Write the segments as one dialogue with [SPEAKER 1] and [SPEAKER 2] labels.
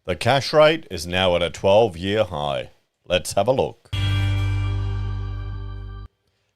[SPEAKER 1] The cash rate is now at a 12-year high. Let's have a look.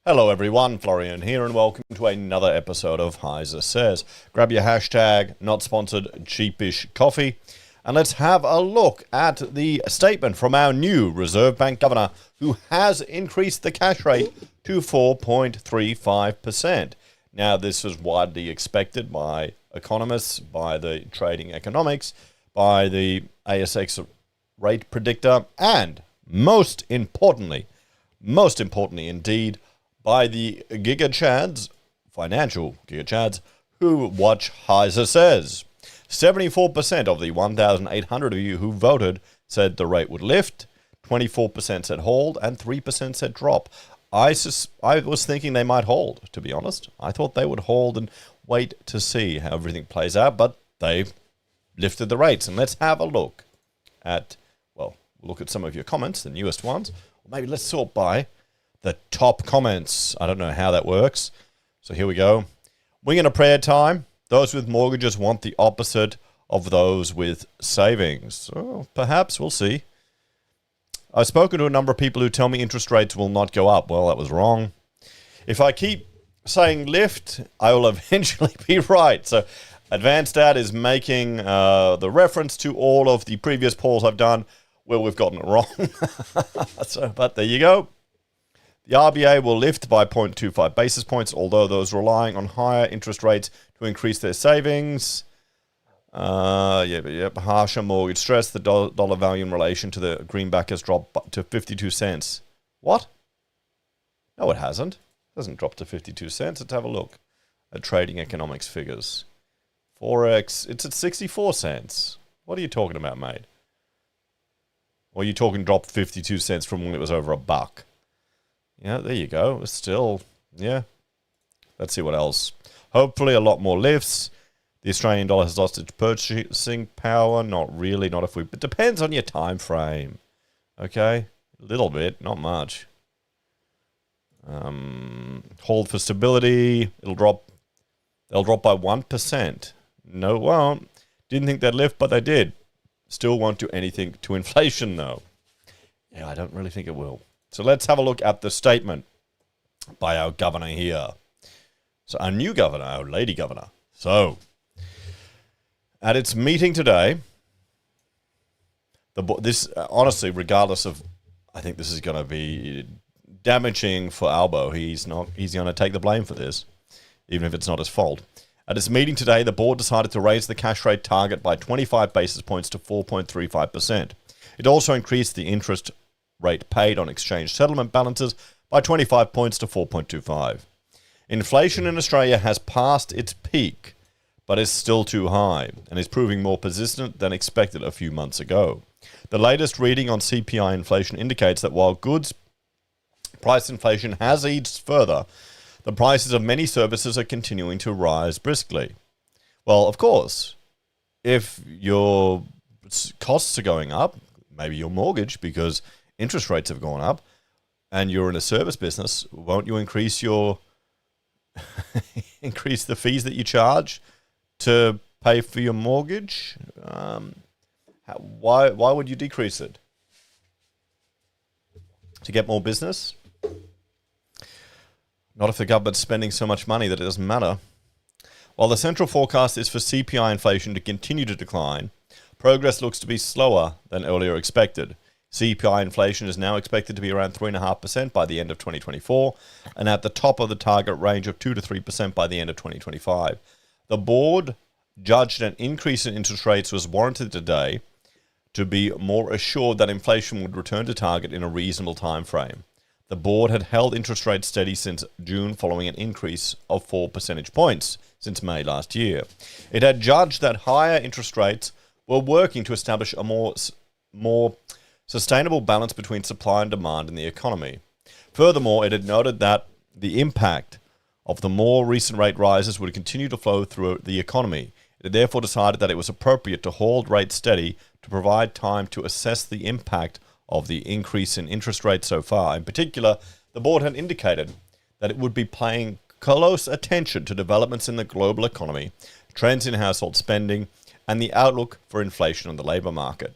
[SPEAKER 1] Hello everyone, Florian here and welcome to another episode of HeiseSays. Grab your hashtag, not sponsored, cheapish coffee, and let's have a look at the statement from our new Reserve Bank governor who has increased the cash rate to 4.35%. Now this was widely expected by economists, by the trading economics, by the ASX rate predictor, and most importantly indeed, by the giga-chads, financial giga-chads, who watch HeiseSays. 74% of the 1,800 of you who voted said the rate would lift, 24% said hold, and 3% said drop. I was thinking they might hold, to be honest. I thought they would hold and wait to see how everything plays out, but they've lifted the rates. And let's have a look at, well, look at some of your comments, the newest ones. Or maybe let's sort by the top comments. I don't know how that works. So here we go. Wing and a prayer time. Those with mortgages want the opposite of those with savings. Oh, perhaps, we'll see. I've spoken to a number of people who tell me interest rates will not go up. Well, that was wrong. If I keep saying lift, I will eventually be right. So Advanced Dad is making the reference to all of the previous polls I've done where we've gotten it wrong. But there you go. The RBA will lift by 0.25 basis points, although those relying on higher interest rates to increase their savings. Harsher mortgage stress. The dollar value in relation to the greenback has dropped to 52 cents. What? No, it hasn't. It hasn't dropped to 52 cents. Let's have a look at trading economics figures. Forex, it's at 64 cents. What are you talking about, mate? Or are you talking drop 52 cents from when it was over $1? Yeah, there you go. It's still, yeah. Let's see what else. Hopefully a lot more lifts. The Australian dollar has lost its purchasing power. Not really, not if we... It depends on your time frame. Okay? A little bit, not much. Hold for stability. They'll drop by 1%. No, it won't. Didn't think they'd lift, but they did. Still won't do anything to inflation, though. Yeah, I don't really think it will. So let's have a look at the statement by our governor here. So our new governor, our lady governor. So, at its meeting today, this honestly, regardless of, I think this is going to be damaging for Albo. He's going to take the blame for this, even if it's not his fault. At its meeting today, the board decided to raise the cash rate target by 25 basis points to 4.35%. It also increased the interest rate paid on exchange settlement balances by 25 points to 4.25. Inflation in Australia has passed its peak, but is still too high and is proving more persistent than expected a few months ago. The latest reading on CPI inflation indicates that while goods price inflation has eased further, the prices of many services are continuing to rise briskly. Well, of course, if your costs are going up, maybe your mortgage, because interest rates have gone up, and you're in a service business, won't you increase your increase the fees that you charge to pay for your mortgage? Why would you decrease it? To get more business? Not if the government's spending so much money that it doesn't matter. While the central forecast is for CPI inflation to continue to decline, progress looks to be slower than earlier expected. CPI inflation is now expected to be around 3.5% by the end of 2024 and at the top of the target range of 2 to 3% by the end of 2025. The board judged an increase in interest rates was warranted today to be more assured that inflation would return to target in a reasonable time frame. The board had held interest rates steady since June following an increase of 4 percentage points since May last year. It had judged that higher interest rates were working to establish a more sustainable balance between supply and demand in the economy. Furthermore, it had noted that the impact of the more recent rate rises would continue to flow through the economy. It had therefore decided that it was appropriate to hold rates steady to provide time to assess the impact of the increase in interest rates so far. In particular, the board had indicated that it would be paying close attention to developments in the global economy, trends in household spending, and the outlook for inflation on the labour market.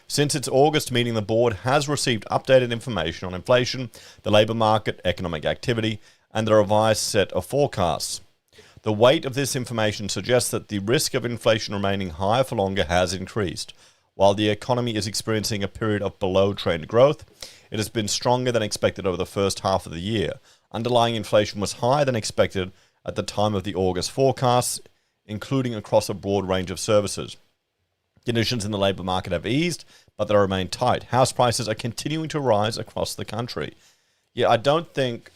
[SPEAKER 1] Since its August meeting, the board has received updated information on inflation, the labour market, economic activity, and the revised set of forecasts. The weight of this information suggests that the risk of inflation remaining higher for longer has increased. While the economy is experiencing a period of below-trend growth, it has been stronger than expected over the first half of the year. Underlying inflation was higher than expected at the time of the August forecasts, including across a broad range of services. Conditions in the labour market have eased, but they remain tight. House prices are continuing to rise across the country. Yeah, I don't think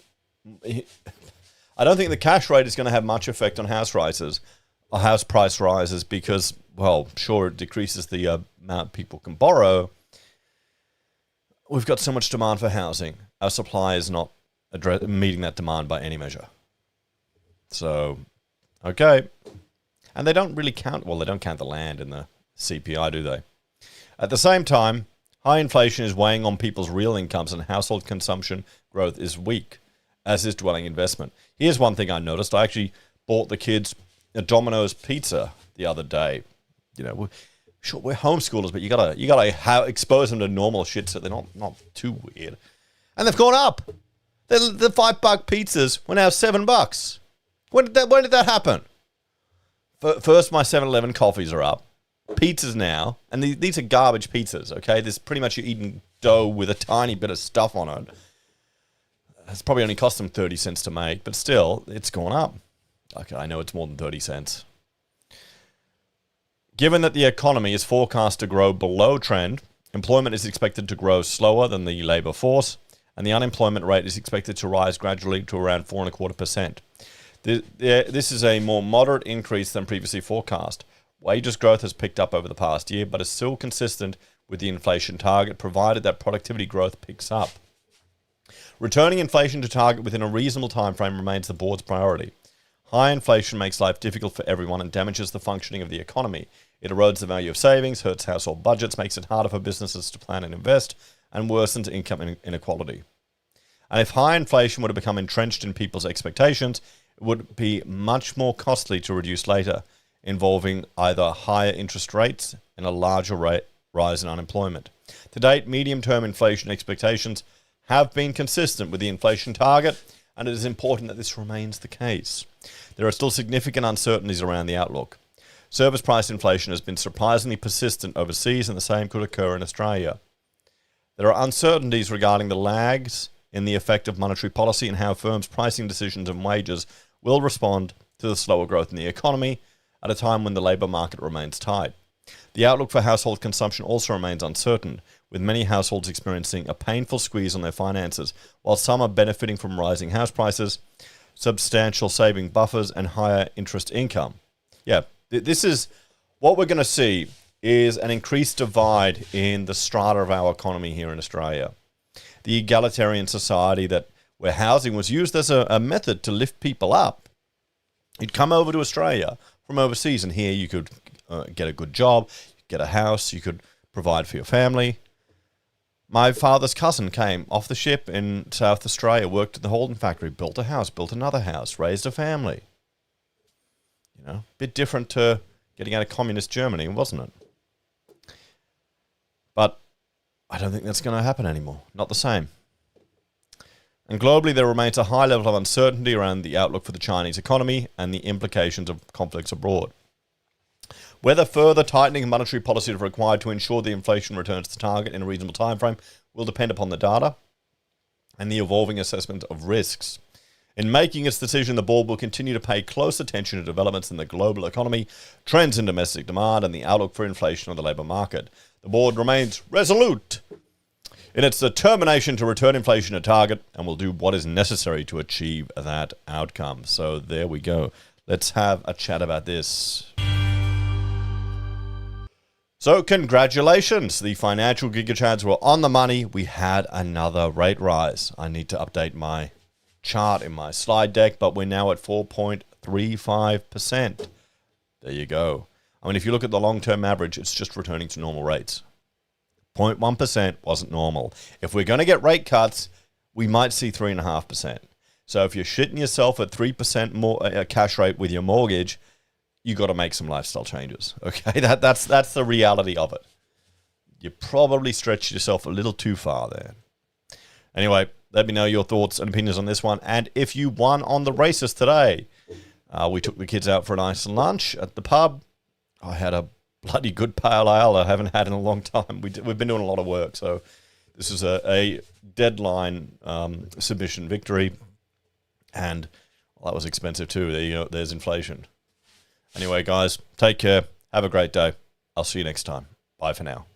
[SPEAKER 1] the cash rate is going to have much effect on house prices because, well, sure, it decreases the amount people can borrow. We've got so much demand for housing. Our supply is not meeting that demand by any measure. So, okay. And they don't really count, well, they don't count the land in the CPI, do they? At the same time, high inflation is weighing on people's real incomes and household consumption growth is weak, as is dwelling investment. Here's one thing I noticed. I actually bought the kids a Domino's pizza the other day. You know, we're homeschoolers, but you gotta expose them to normal shit so they're not too weird. And they've gone up. The $5 pizzas were now $7. When did that happen? First, my 7-Eleven coffees are up. Pizzas now, and these are garbage pizzas, okay? This pretty much you're eating dough with a tiny bit of stuff on it. It's probably only cost them 30 cents to make, but still, it's gone up. Okay, I know it's more than 30 cents. Given that the economy is forecast to grow below trend, employment is expected to grow slower than the labour force, and the unemployment rate is expected to rise gradually to around 4.25%. This is a more moderate increase than previously forecast. Wages growth has picked up over the past year, but is still consistent with the inflation target, provided that productivity growth picks up. Returning inflation to target within a reasonable time frame remains the board's priority. High inflation makes life difficult for everyone and damages the functioning of the economy. It erodes the value of savings, hurts household budgets, makes it harder for businesses to plan and invest, and worsens income inequality. And if high inflation were to become entrenched in people's expectations, it would be much more costly to reduce later, involving either higher interest rates and a larger rise in unemployment. To date, medium-term inflation expectations have been consistent with the inflation target, and it is important that this remains the case. There are still significant uncertainties around the outlook. Service price inflation has been surprisingly persistent overseas, and the same could occur in Australia. There are uncertainties regarding the lags in the effect of monetary policy and how firms' pricing decisions and wages will respond to the slower growth in the economy at a time when the labour market remains tight. The outlook for household consumption also remains uncertain, with many households experiencing a painful squeeze on their finances, while some are benefiting from rising house prices, substantial saving buffers, and higher interest income. Yeah, this is what we're going to see is an increased divide in the strata of our economy here in Australia. The egalitarian society where housing was used as a method to lift people up. You'd come over to Australia from overseas, and here you could get a good job, get a house, you could provide for your family. My father's cousin came off the ship in South Australia, worked at the Holden factory, built a house, built another house, raised a family. You know, a bit different to getting out of communist Germany, wasn't it? But I don't think that's going to happen anymore. Not the same. And globally, there remains a high level of uncertainty around the outlook for the Chinese economy and the implications of conflicts abroad. Whether further tightening of monetary policy is required to ensure the inflation returns to target in a reasonable timeframe will depend upon the data and the evolving assessment of risks. In making its decision, the board will continue to pay close attention to developments in the global economy, trends in domestic demand, and the outlook for inflation on the labour market. The board remains resolute in its determination to return inflation to target and will do what is necessary to achieve that outcome. So there we go. Let's have a chat about this. So congratulations, the financial gigachads were on the money. We had another rate rise. I need to update my chart in my slide deck, but we're now at 4.35%. There you go. I mean, if you look at the long-term average, it's just returning to normal rates. 0.1% wasn't normal. If we're going to get rate cuts, we might see 3.5%. So if you're shitting yourself at 3% more cash rate with your mortgage, you got to make some lifestyle changes. Okay, that's the reality of it. You probably stretched yourself a little too far there. Anyway, let me know your thoughts and opinions on this one. And if you won on the races today, we took the kids out for a nice lunch at the pub. I had a bloody good pale ale I haven't had in a long time. We've been doing a lot of work, so this is a deadline submission victory. And well, that was expensive too. There's inflation. Anyway, guys, take care. Have a great day. I'll see you next time. Bye for now.